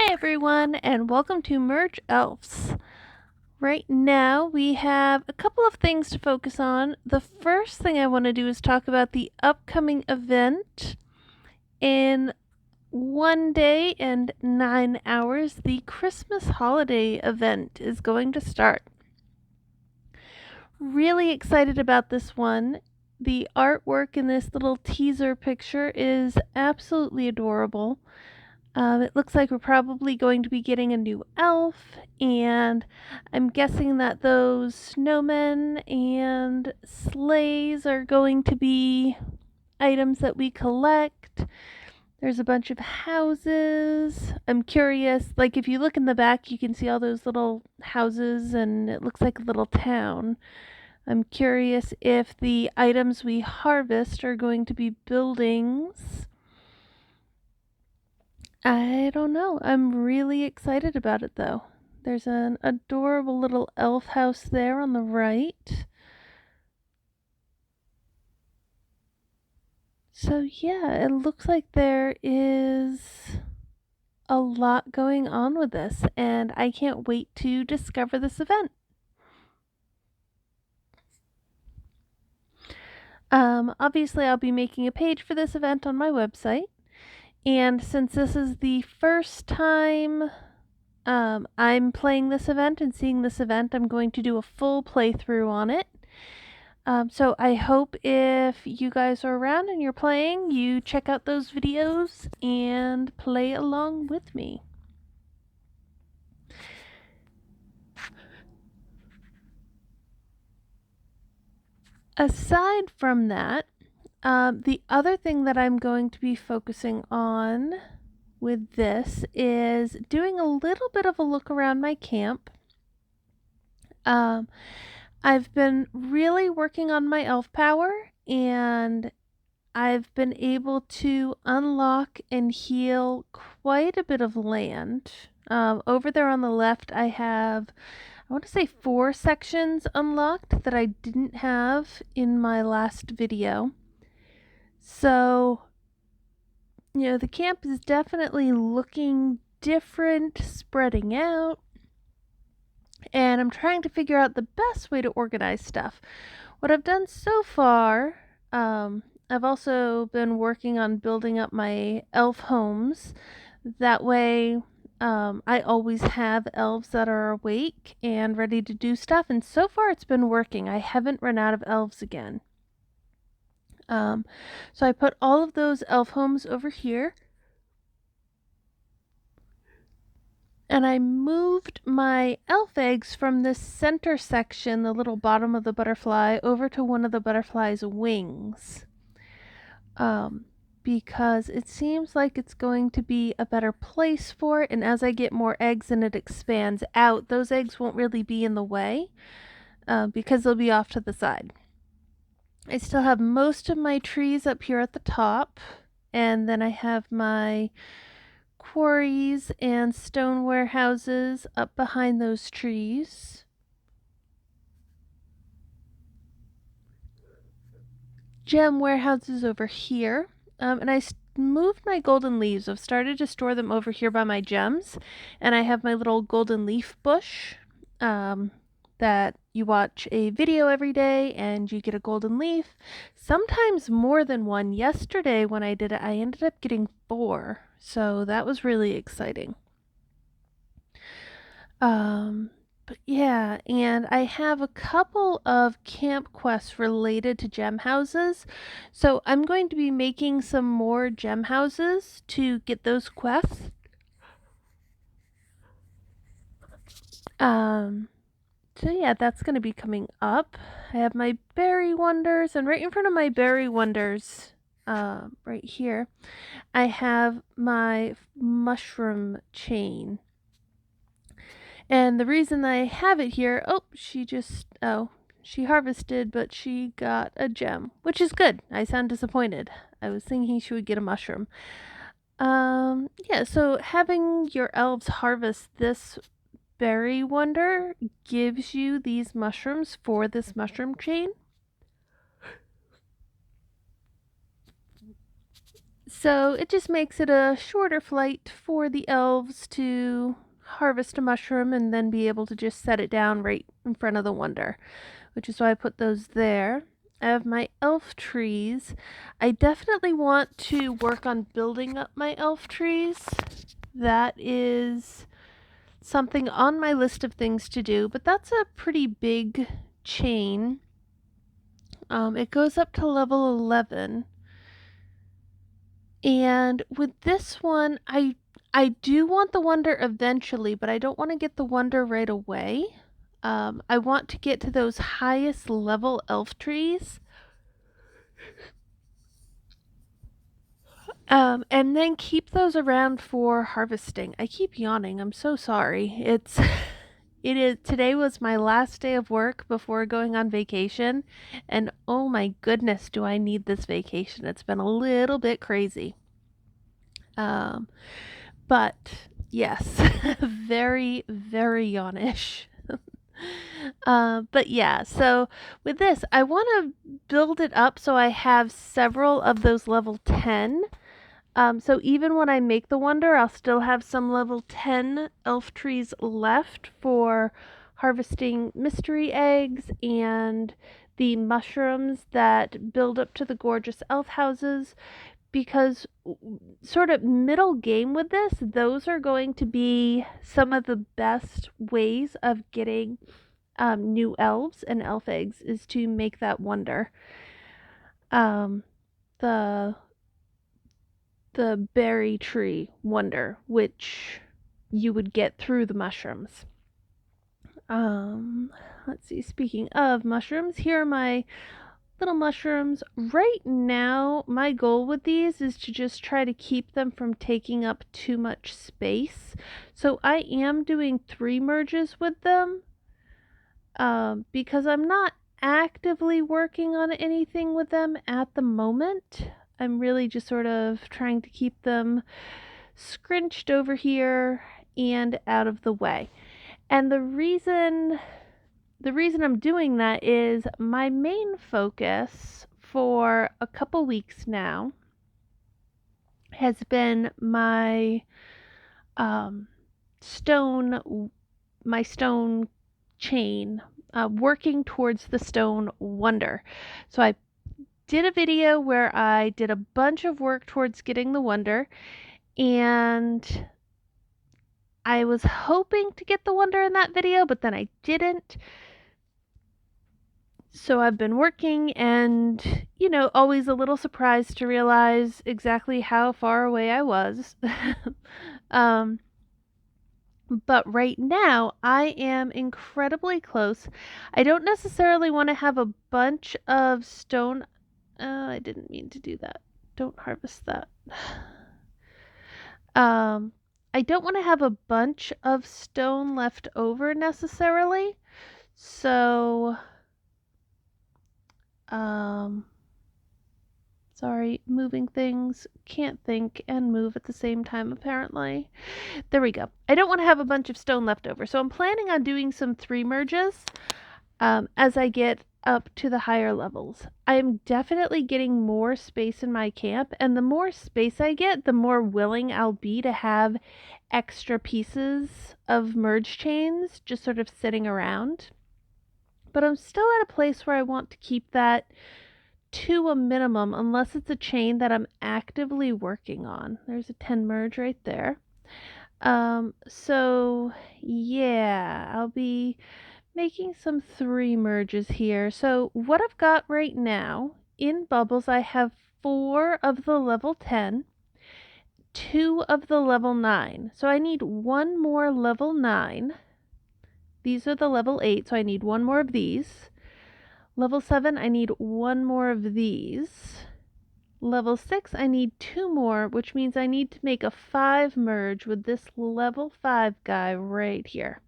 everyone, and welcome to Merge Elves. Right now, we have a couple of things to focus on. The first thing I want to do is talk about the upcoming event. In 1 day and 9 hours, the Christmas holiday event is going to start. Really excited about this one. The artwork in this little teaser picture is absolutely adorable. It looks like we're probably going to be getting a new elf, and I'm guessing that those snowmen and sleighs are going to be items that we collect. There's a bunch of houses. I'm curious, like if you look in the back, you can see all those little houses, and it looks like a little town. I'm curious if the items we harvest are going to be buildings. I don't know. I'm really excited about it though. There's an adorable little elf house there on the right. So yeah, it looks like there is a lot going on with this, and I can't wait to discover this event. Obviously I'll be making a page for this event on my website, and since this is the first time I'm playing this event and seeing this event, I'm going to do a full playthrough on it. So I hope if you guys are around and you're playing, you check out those videos and play along with me. Aside from that, the other thing that I'm going to be focusing on with this is doing a little bit of a look around my camp. I've been really working on my elf power, and I've been able to unlock and heal quite a bit of land. Over there on the left, I want to say 4 sections unlocked that I didn't have in my last video. So, the camp is definitely looking different, spreading out, and I'm trying to figure out the best way to organize stuff. What I've done so far, I've also been working on building up my elf homes. That way, I always have elves that are awake and ready to do stuff, and so far it's been working. I haven't run out of elves again. So I put all of those elf homes over here. And I moved my elf eggs from this center section, the little bottom of the butterfly, over to one of the butterfly's wings. Because it seems like it's going to be a better place for it, and as I get more eggs and it expands out, those eggs won't really be in the way, because they'll be off to the side. I still have most of my trees up here at the top, and then I have my quarries and stone warehouses up behind those trees. Gem warehouses over here. And I moved my golden leaves. I've started to store them over here by my gems. And I have my little golden leaf bush that you watch a video every day and you get a golden leaf. Sometimes more than one. Yesterday when I did it, I ended up getting 4. So that was really exciting. But yeah, and I have a couple of camp quests related to gem houses. So I'm going to be making some more gem houses to get those quests. So yeah, that's going to be coming up. I have my berry wonders, and right in front of my berry wonders, right here, I have my mushroom chain. And the reason I have it here, she harvested, but she got a gem, which is good. I sound disappointed. I was thinking she would get a mushroom. Yeah, so having your elves harvest this berry wonder gives you these mushrooms for this mushroom chain. So it just makes it a shorter flight for the elves to harvest a mushroom and then be able to just set it down right in front of the wonder, which is why I put those there. I have my elf trees. I definitely want to work on building up my elf trees. That is something on my list of things to do, but that's a pretty big chain. It goes up to level 11. And with this one, I do want the wonder eventually, but I don't want to get the wonder right away. I want to get to those highest level elf trees. And then keep those around for harvesting. I keep yawning. I'm so sorry. Today was my last day of work before going on vacation, and oh my goodness, do I need this vacation. It's been a little bit crazy. Um, but yes, very, very yawnish. But yeah, so with this, I want to build it up so I have several of those level 10. So even when I make the wonder, I'll still have some level 10 elf trees left for harvesting mystery eggs and the mushrooms that build up to the gorgeous elf houses, because sort of middle game with this, those are going to be some of the best ways of getting new elves and elf eggs, is to make that wonder. Um, the the berry tree wonder, which you would get through the mushrooms. Um, let's see. Speaking of mushrooms, here are my little mushrooms. Right now, my goal with these is to just try to keep them from taking up too much space. So I am doing 3 merges with them, because I'm not actively working on anything with them at the moment. I'm really just sort of trying to keep them scrunched over here and out of the way. And the reason I'm doing that is my main focus for a couple weeks now has been um, stone my stone chain, working towards the stone wonder. So I did a video where I did a bunch of work towards getting the wonder, and I was hoping to get the wonder in that video, but then I didn't. So I've been working and, always a little surprised to realize exactly how far away I was. um, but right now, I am incredibly close. I don't necessarily want to have a bunch of stone. I didn't mean to do that. Don't harvest that. I don't want to have a bunch of stone left over necessarily. So, um, sorry, moving things. Can't think and move at the same time, apparently. There we go. I don't want to have a bunch of stone left over. So I'm planning on doing some 3 merges as I get up to the higher levels. I'm definitely getting more space in my camp, and the more space I get, the more willing I'll be to have extra pieces of merge chains just sort of sitting around. But I'm still at a place where I want to keep that to a minimum unless it's a chain that I'm actively working on. There's a 10 merge right there. So yeah, I'll be making some 3 merges here. So what I've got right now in bubbles, I have 4 of the level 10, 2 of the level 9. So I need 1 more level 9. These are the level 8, so I need 1 more of these. Level 7, I need 1 more of these. Level 6, I need 2 more, which means I need to make a 5 merge with this level 5 guy right here.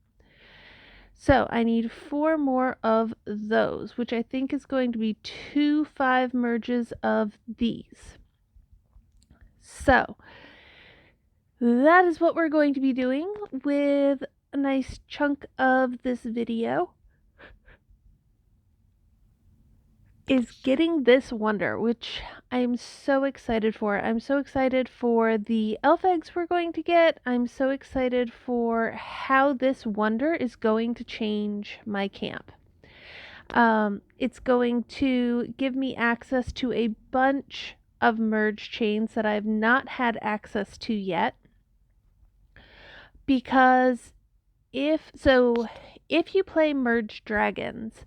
So I need 4 more of those, which I think is going to be 2 5 merges of these. So that is what we're going to be doing with a nice chunk of this video. is getting this wonder, which I'm so excited for. I'm so excited for the elf eggs we're going to get. I'm so excited for how this wonder is going to change my camp. It's going to give me access to a bunch of merge chains that I've not had access to yet. Because if you play Merge Dragons,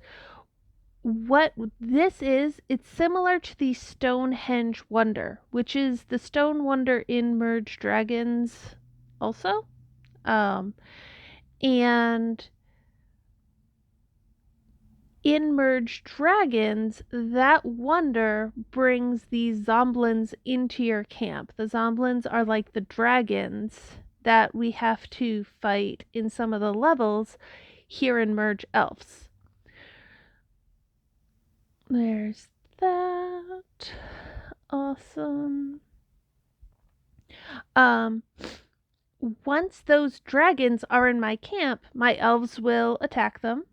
what this is, it's similar to the Stonehenge Wonder, which is the Stone Wonder in Merge Dragons also. Um, and in Merge Dragons, that wonder brings these zomblins into your camp. The zomblins are like the dragons that we have to fight in some of the levels here in Merge Elves. There's that. Awesome. Um, Once those dragons are in my camp, my elves will attack them,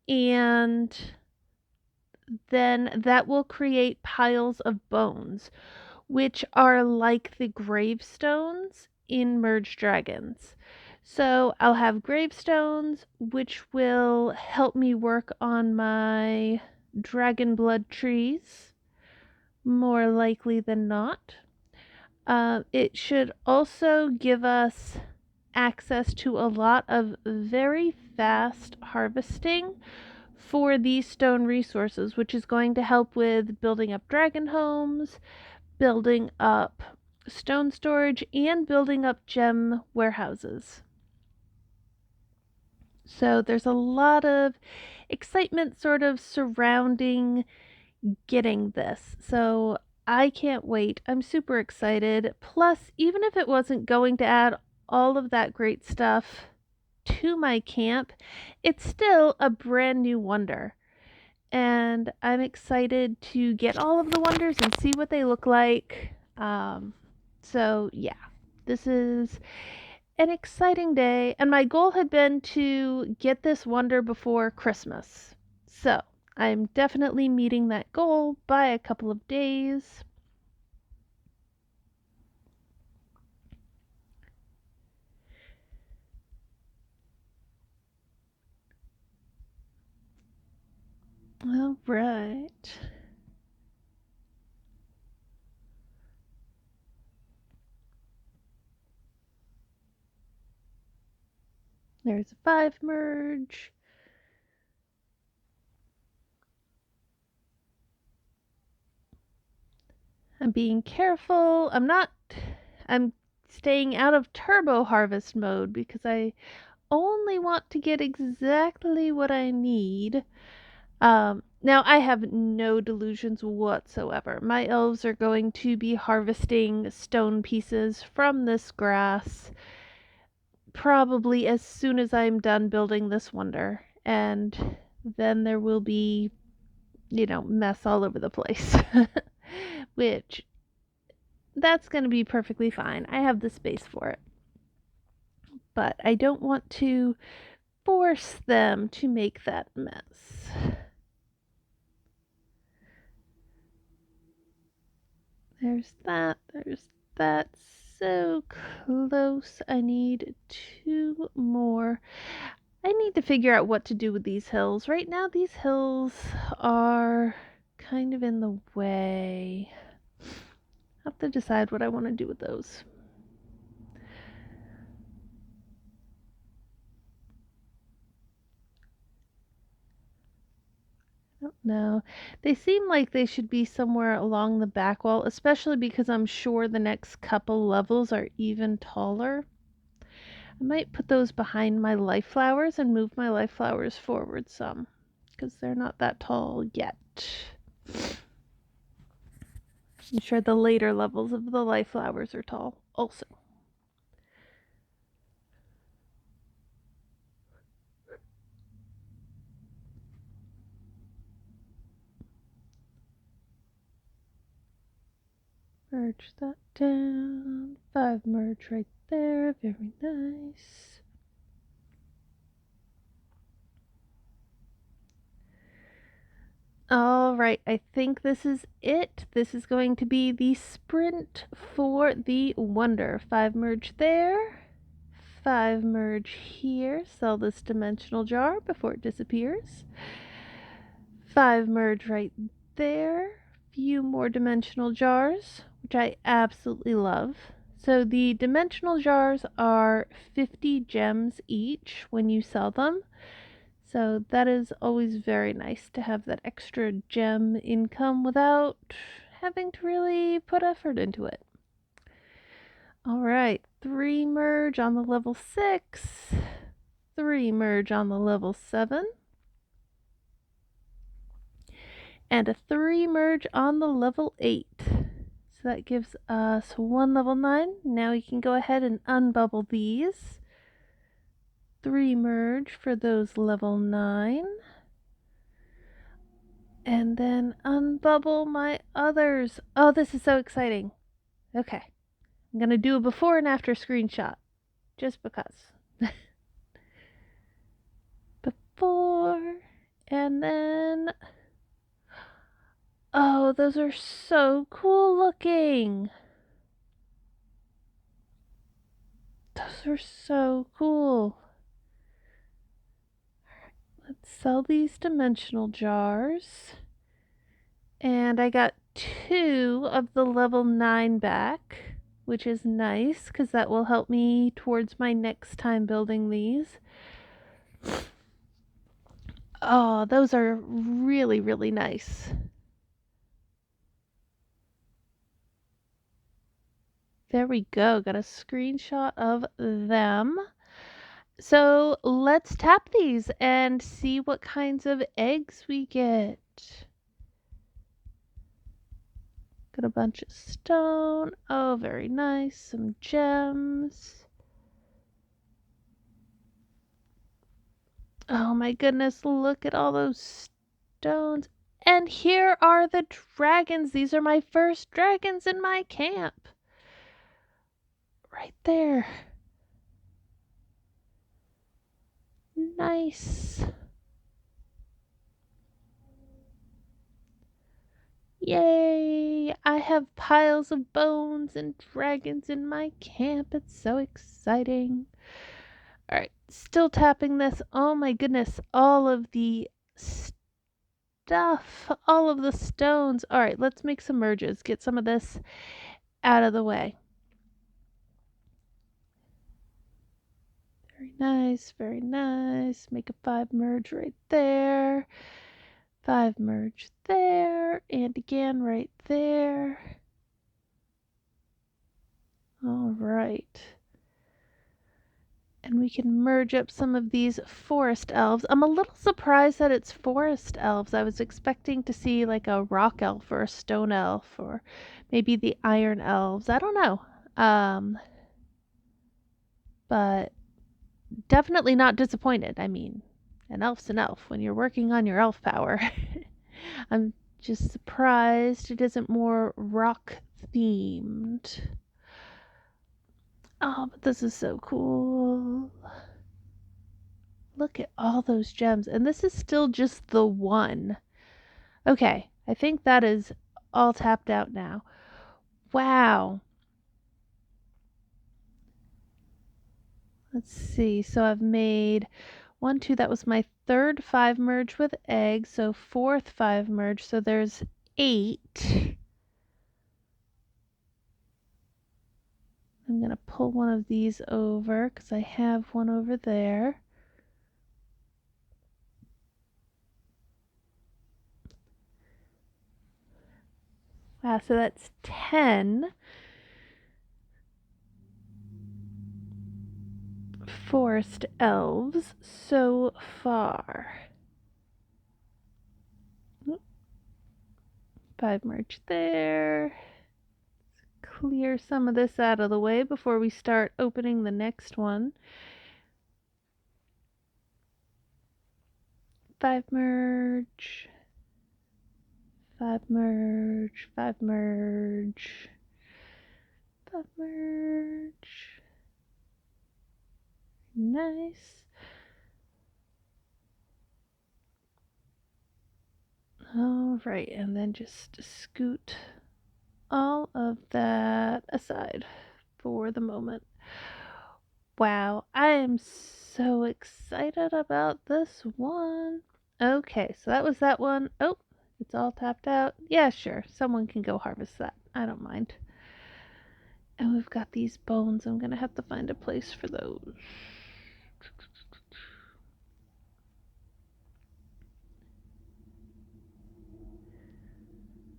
and then that will create piles of bones, which are like the gravestones in Merge Dragons. So I'll have gravestones, which will help me work on my dragon blood trees, more likely than not. It should also give us access to a lot of very fast harvesting for these stone resources, which is going to help with building up dragon homes, building up stone storage, and building up gem warehouses. So there's a lot of excitement sort of surrounding getting this. So I can't wait. I'm super excited. Plus, even if it wasn't going to add all of that great stuff to my camp, it's still a brand new wonder. And I'm excited to get all of the wonders and see what they look like. So, yeah, this is an exciting day. And my goal had been to get this wonder before Christmas. So, I'm definitely meeting that goal by a couple of days. All right. There's a 5 merge. I'm being careful. I'm staying out of turbo harvest mode because I only want to get exactly what I need. Now I have no delusions whatsoever. My elves are going to be harvesting stone pieces from this grass probably as soon as I'm done building this wonder. And then there will be, mess all over the place. Which, that's going to be perfectly fine. I have the space for it. But I don't want to force them to make that mess. There's that. There's that. So close. I need 2 more. I need to figure out what to do with these hills. Right now, these hills are kind of in the way. I have to decide what I want to do with those. I don't know. They seem like they should be somewhere along the back wall, especially because I'm sure the next couple levels are even taller. I might put those behind my life flowers and move my life flowers forward some because they're not that tall yet. I'm sure the later levels of the life flowers are tall also. Merge that down. 5 merge right there. Very nice. All right, I think this is it. This is going to be the sprint for the wonder. 5 merge there, 5 merge here. Sell this dimensional jar before it disappears. 5 merge right there. Few more dimensional jars, which I absolutely love. So the dimensional jars are 50 gems each when you sell them. So that is always very nice to have that extra gem income without having to really put effort into it. All right, 3 merge on the level 6, 3 merge on the level 7, and a 3 merge on the level 8. So that gives us 1 level 9. Now we can go ahead and unbubble these. 3 merge for those level 9. And then unbubble my others. Oh, this is so exciting. Okay. I'm going to do a before and after screenshot. Just because. Before. And then. Oh, those are so cool looking. Those are so cool. Let's sell these dimensional jars. And I got 2 of the level 9 back, which is nice because that will help me towards my next time building these. Oh, those are really, really nice. There we go. Got a screenshot of them. So let's tap these and see what kinds of eggs we get. Got a bunch of stone. Oh, very nice. Some gems. Oh my goodness, look at all those stones. And here are the dragons. These are my first dragons in my camp. Right there. Nice. Yay! I have piles of bones and dragons in my camp. It's so exciting. Alright, still tapping this. Oh my goodness, all of the stuff, all of the stones. Alright, let's make some merges. Get some of this out of the way. Very nice, very nice. Make a 5 merge right there. 5 merge there, and again right there. All right. And we can merge up some of these forest elves. I'm a little surprised that it's forest elves. I was expecting to see like a rock elf or a stone elf or maybe the iron elves. I don't know. But definitely not disappointed. I mean, an elf's an elf when you're working on your elf power. I'm just surprised it isn't more rock themed. Oh, but this is so cool. Look at all those gems. And this is still just the one. Okay, I think that is all tapped out now. Wow. Let's see. So I've made 1, 2. That was my third 5 merge with eggs. So fourth 5 merge. So there's 8. I'm going to pull one of these over because I have one over there. Wow, so that's 10 forest elves so far. 5 merge there. Clear some of this out of the way before we start opening the next one. 5 merge. 5 merge. 5 merge. 5 merge. Nice. All right, and then just scoot all of that aside for the moment. Wow, I am so excited about this one. Okay, so that was that one. Oh, it's all tapped out. Yeah, sure. Someone can go harvest that. I don't mind. And we've got these bones. I'm going to have to find a place for those.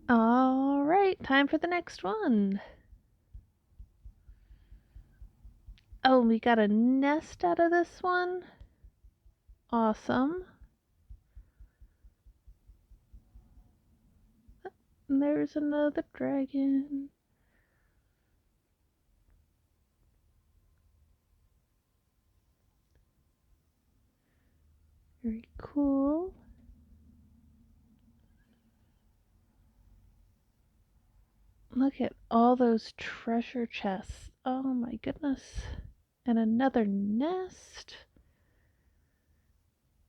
All right, time for the next one. Oh, we got a nest out of this one. Awesome. And there's another dragon. Very cool. Look at all those treasure chests. Oh my goodness. And another nest.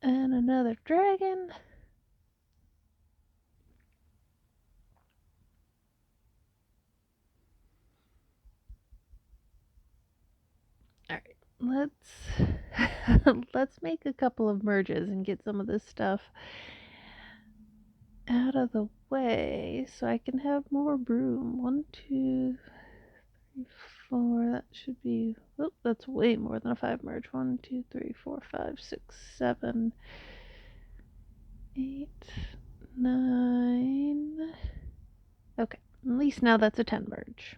And another dragon. Alright, let's make a couple of merges and get some of this stuff out of the way so I can have more room. 1, 2, 3, 4. That should be. Oh, that's way more than a 5 merge. 1, 2, 3, 4, 5, 6, 7, 8, 9. Okay, at least now that's a 10 merge.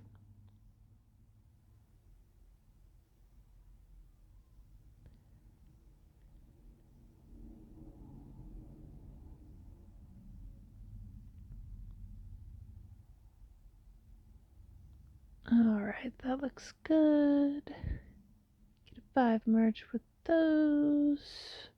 Alright, that looks good. Get a 5 merge with those.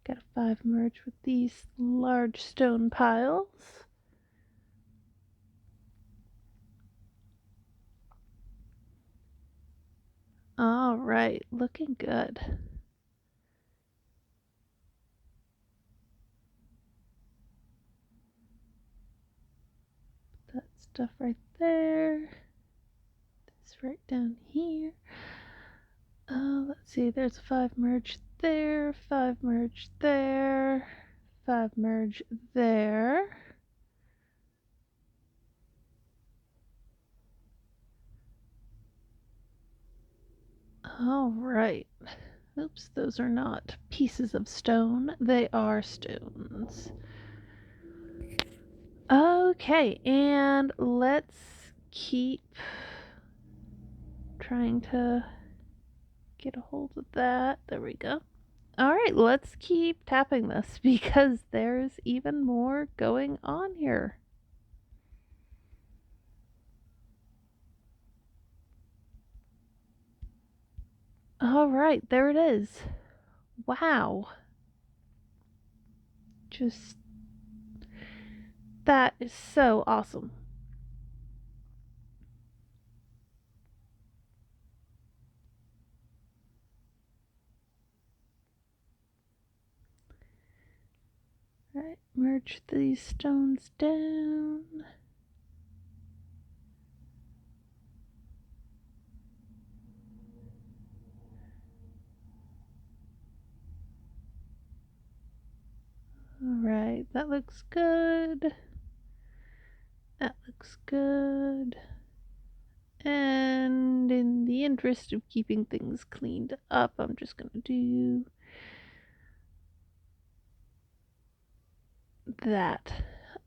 Got a 5 merge with these large stone piles. Alright, looking good. Put that stuff right there. This right down here. Let's see, there's a 5 merge there, 5 merge there, 5 merge there. All right. Oops, those are not pieces of stone. They are stones. Okay, and let's keep trying to get a hold of that. There we go. All right, let's keep tapping this because there's even more going on here. All right, there it is. Wow. Just that is so awesome. All right, merge these stones down. All right, that looks good. That looks good. And in the interest of keeping things cleaned up, I'm just going to do that.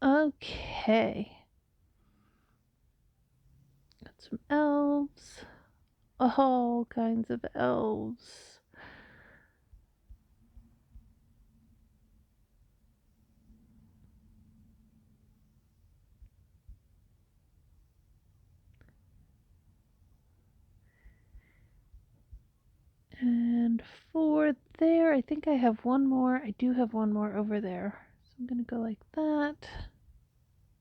Okay. Got some elves. All kinds of elves. And for there, I think I have one more. I do have one more over there. So I'm going to go like that.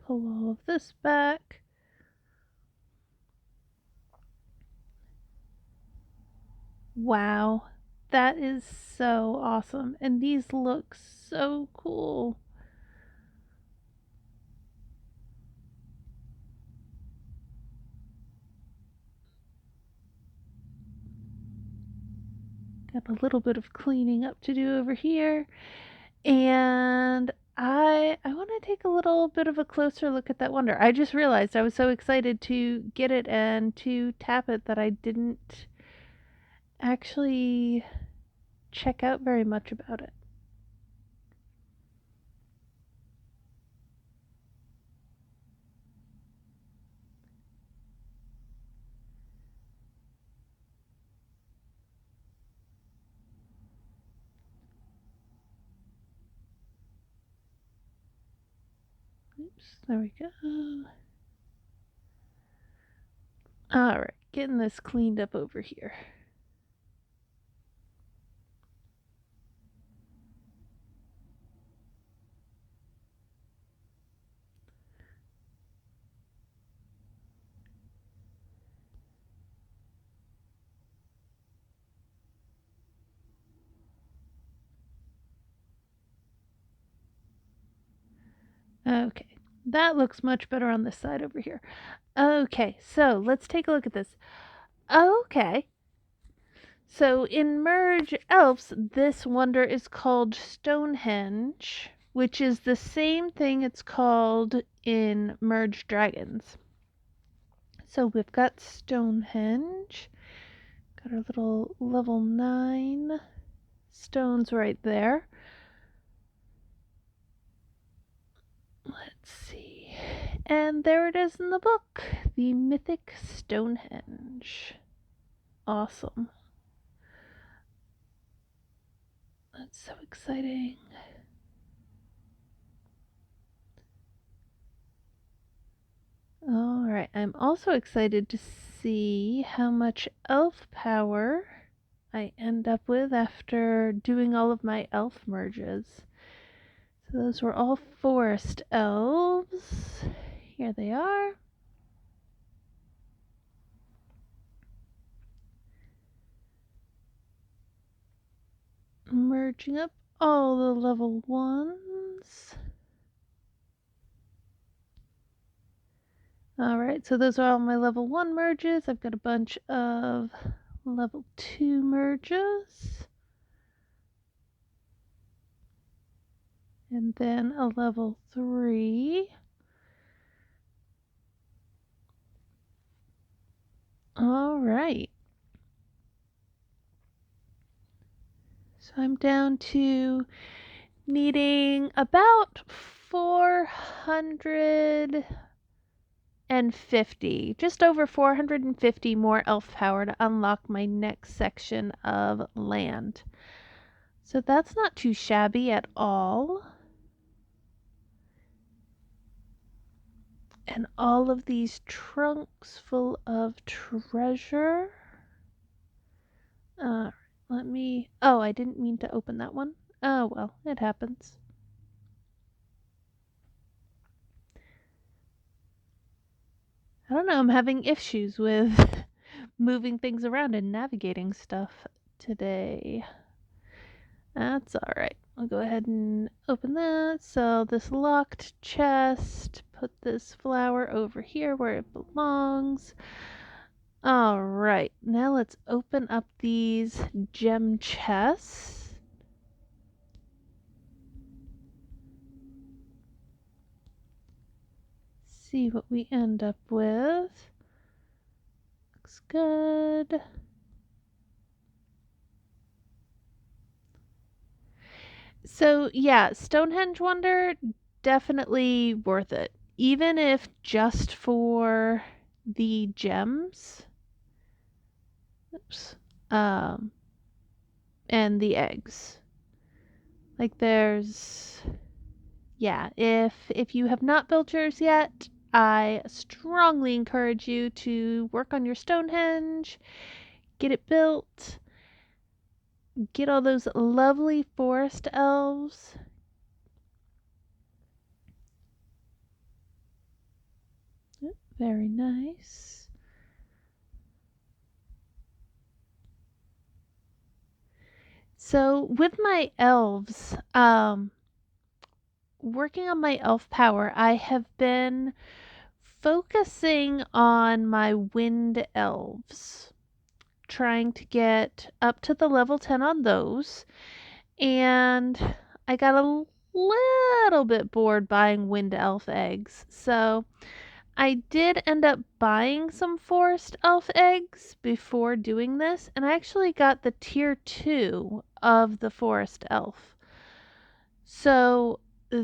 Pull all of this back. Wow, that is so awesome. And these look so cool. Got a little bit of cleaning up to do over here. And I want to take a little bit of a closer look at that wonder. I just realized I was so excited to get it and to tap it that I didn't actually check out very much about it. Oops, there we go. All right, getting this cleaned up over here. Okay, that looks much better on this side over here. Okay, so let's take a look at this. Okay, so in Merge Elves, this wonder is called Stonehenge, which is the same thing it's called in Merge Dragons. So we've got Stonehenge, got our little level 9 stones right there. Let's see. And there it is in the book, the Mythic Stonehenge. Awesome. That's so exciting. Alright, I'm also excited to see how much elf power I end up with after doing all of my elf merges. So those were all forest elves. Here they are. Merging up all the level 1s. Alright, so those are all my level 1 merges. I've got a bunch of level 2 merges. And then a level 3. Alright. So I'm down to needing about 450, just over 450 more elf power to unlock my next section of land. So that's not too shabby at all. And all of these trunks full of treasure. Let me. Oh, I didn't mean to open that one. Oh well, it happens. I don't know, I'm having issues with moving things around and navigating stuff today. That's alright. I'll go ahead and open that. So this locked chest, put this flower over here where it belongs. Alright, now let's open up these gem chests. See what we end up with. Looks good. So yeah, Stonehenge Wonder, definitely worth it. Even if just for the gems. Oops. Um, and the eggs. Like there's yeah, if you have not built yours yet, I strongly encourage you to work on your Stonehenge, get it built, get all those lovely forest elves. Very nice. So with my elves, working on my elf power, I have been focusing on my wind elves, trying to get up to the level 10 on those. And I got a little bit bored buying wind elf eggs. So I did end up buying some forest elf eggs before doing this, and I actually got the tier 2 of the forest elf. So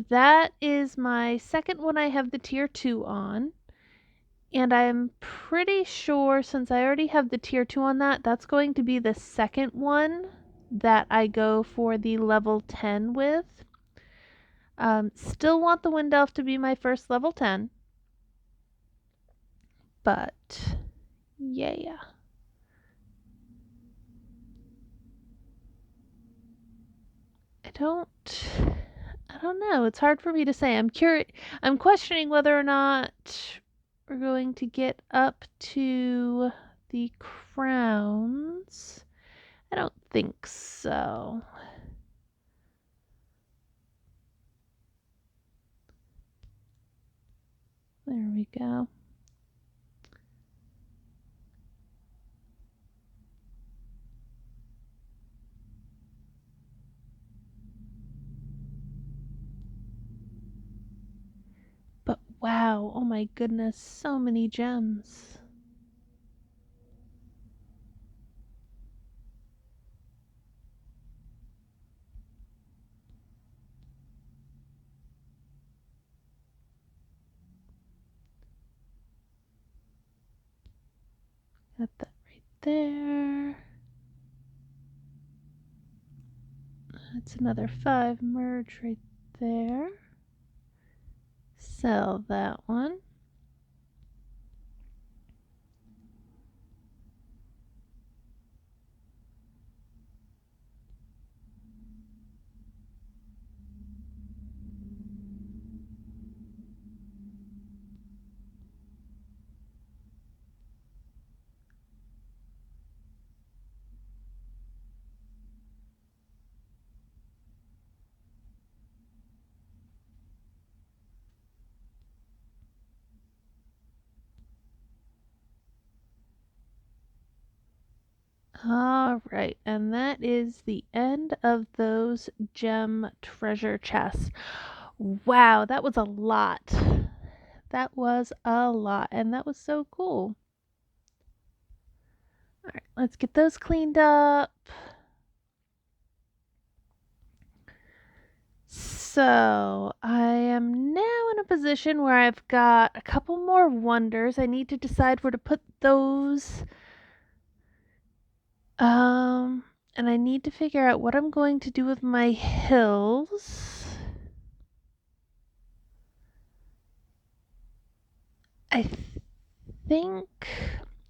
that is my second one I have the tier 2 on. And I'm pretty sure since I already have the tier 2 on that, that's going to be the second one that I go for the level 10 with. Still want the Wind Elf to be my first level 10. But, yeah. I don't know. It's hard for me to say. I'm questioning whether or not we're going to get up to the crowns. I don't think so. There we go. But wow, oh my goodness, so many gems. Got that right there. That's another 5 merge right there. Sell that one. All right, and that is the end of those gem treasure chests. Wow, that was a lot. That was a lot, and that was so cool. All right, let's get those cleaned up. So, I am now in a position where I've got a couple more wonders. I need to decide where to put those. And I need to figure out what I'm going to do with my hills. I think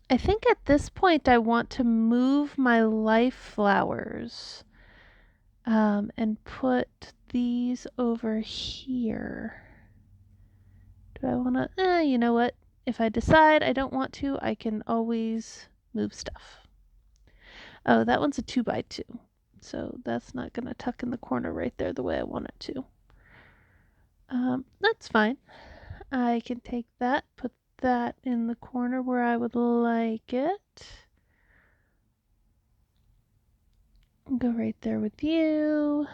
I think at this point I want to move my life flowers and put these over here. Do I want to? You know what? If I decide I don't want to, I can always move stuff. Oh, that one's a 2x2. So that's not going to tuck in the corner right there the way I want it to. That's fine. I can take that, put that in the corner where I would like it. Go right there with you.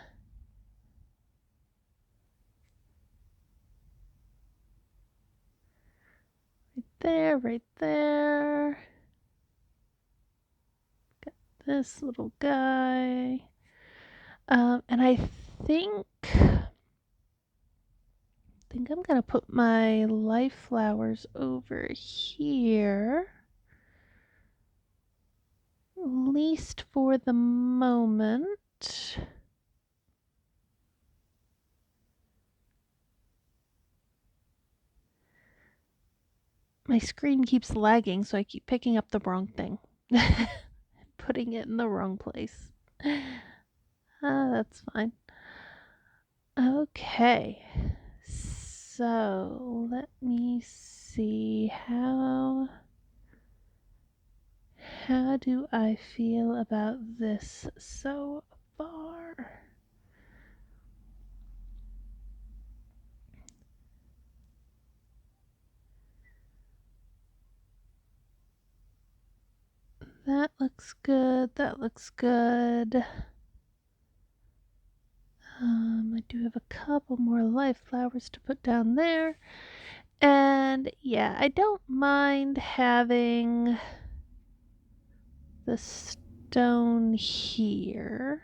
Right there, right there. Got this little guy. And I think I'm gonna put my life flowers over here. At least for the moment. My screen keeps lagging, so I keep picking up the wrong thing. Putting it in the wrong place. That's fine. Okay. So let me see how do I feel about this so far? That looks good. That looks good. I do have a couple more live flowers to put down there. And yeah, I don't mind having the stone here.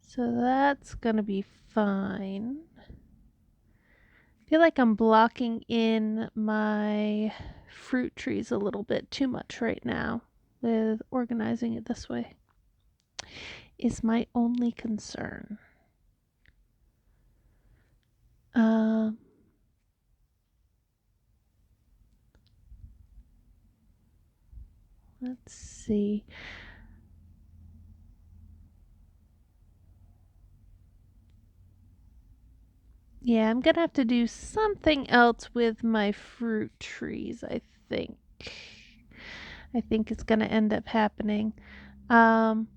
So that's gonna be fine. I feel like I'm blocking in my fruit trees a little bit too much right now with organizing it this way. Is my only concern. Um, let's see. Yeah, I'm gonna have to do something else with my fruit trees, I think. I think it's gonna end up happening. Um,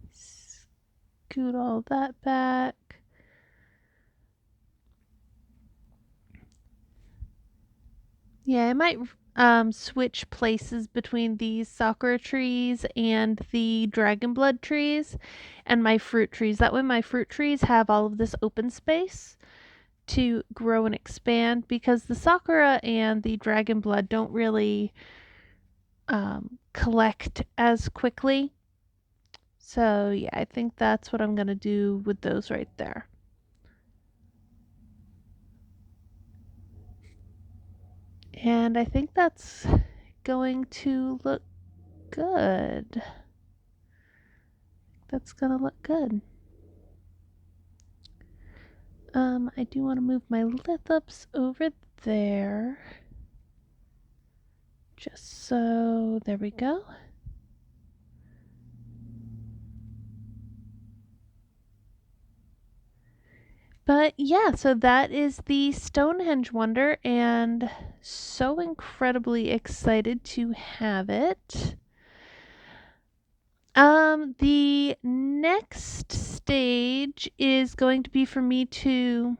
scoot all that back. Yeah, I might switch places between these sakura trees and the dragon blood trees and my fruit trees. That way my fruit trees have all of this open space to grow and expand, because the sakura and the dragon blood don't really collect as quickly. So yeah, I think that's what I'm going to do with those right there. And I think that's going to look good. That's going to look good. I do want to move my lithops over there. Just so, there we go. But yeah, so that is the Stonehenge Wonder, and so incredibly excited to have it. The next stage is going to be for me to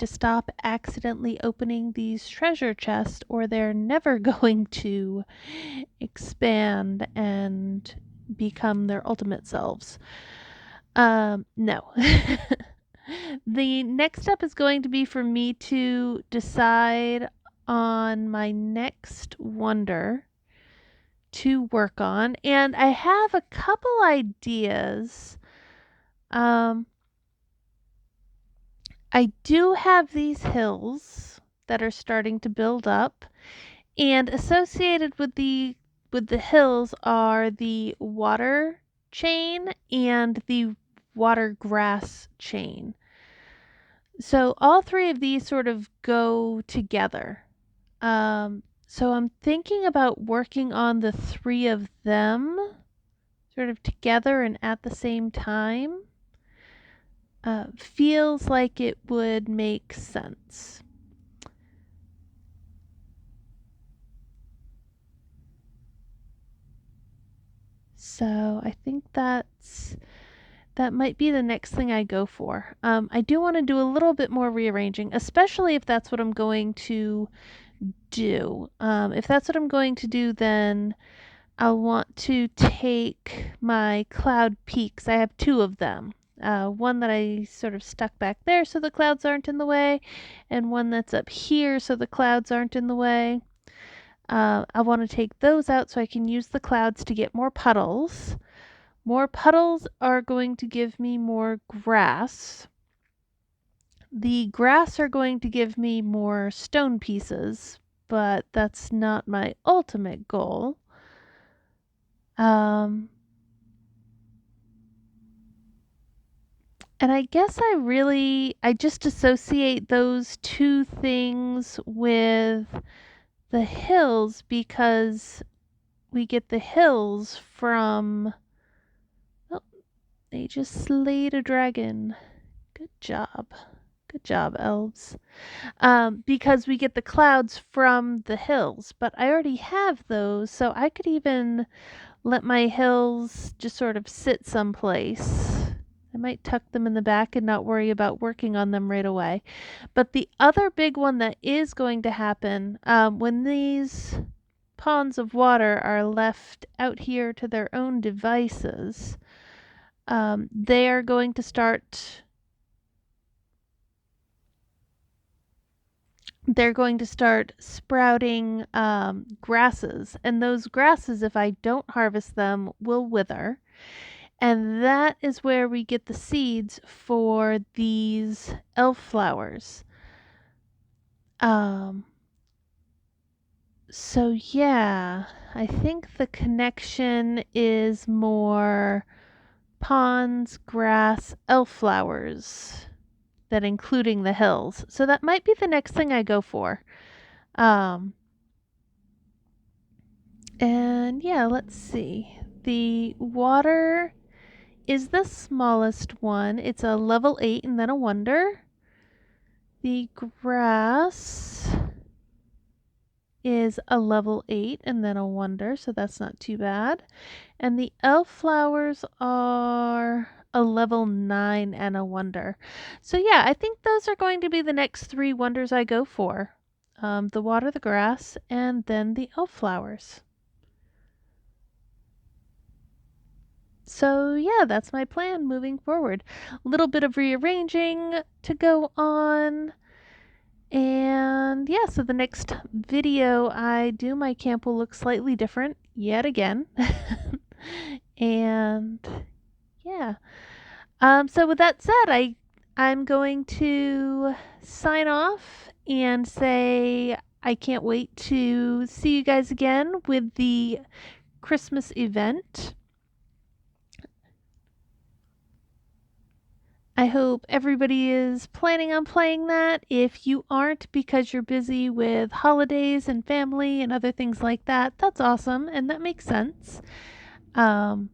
stop accidentally opening these treasure chests, or they're never going to expand and become their ultimate selves. No. The next step is going to be for me to decide on my next wonder to work on, and I have a couple ideas. I do have these hills that are starting to build up, and associated with the hills are the water chain and the water grass chain. So all three of these sort of go together. So I'm thinking about working on the three of them sort of together and at the same time. Feels like it would make sense. So I think that might be the next thing I go for. I do want to do a little bit more rearranging, especially if that's what I'm going to do. If that's what I'm going to do, then I'll want to take my cloud peaks. I have two of them. One that I sort of stuck back there so the clouds aren't in the way, and one that's up here so the clouds aren't in the way. I want to take those out so I can use the clouds to get more puddles. More puddles are going to give me more grass. The grass are going to give me more stone pieces, but that's not my ultimate goal. And I guess I just associate those two things with the hills, because we get the hills from. Oh, they just slayed a dragon. Good job. Good job, elves. Because we get the clouds from the hills, but I already have those, so I could even let my hills just sort of sit someplace. I might tuck them in the back and not worry about working on them right away. But the other big one that is going to happen when these ponds of water are left out here to their own devices, they are going to start. They're going to start sprouting grasses, and those grasses, if I don't harvest them, will wither. And that is where we get the seeds for these elf flowers. Um, so yeah, I think the connection is more ponds, grass, elf flowers than including the hills. So that might be the next thing I go for. Um, and yeah, let's see. The water is the smallest one. It's a level 8 and then a wonder. The grass is a level 8 and then a wonder, so that's not too bad. And the elf flowers are a level 9 and a wonder. So yeah, I think those are going to be the next 3 wonders I go for. The water, the grass, and then the elf flowers. So yeah, that's my plan moving forward. A little bit of rearranging to go on. And yeah, so the next video I do, my camp will look slightly different yet again. And yeah. So with that said, I'm going to sign off and say I can't wait to see you guys again with the Christmas event. I hope everybody is planning on playing that. If you aren't because you're busy with holidays and family and other things like that, that's awesome and that makes sense. Um,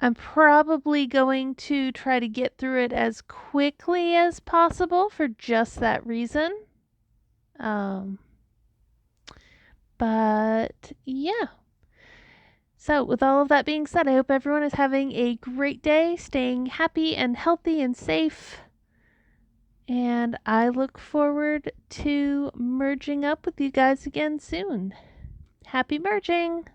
I'm probably going to try to get through it as quickly as possible for just that reason. Um, but yeah. So, with all of that being said, I hope everyone is having a great day, staying happy and healthy and safe. And I look forward to merging up with you guys again soon. Happy merging!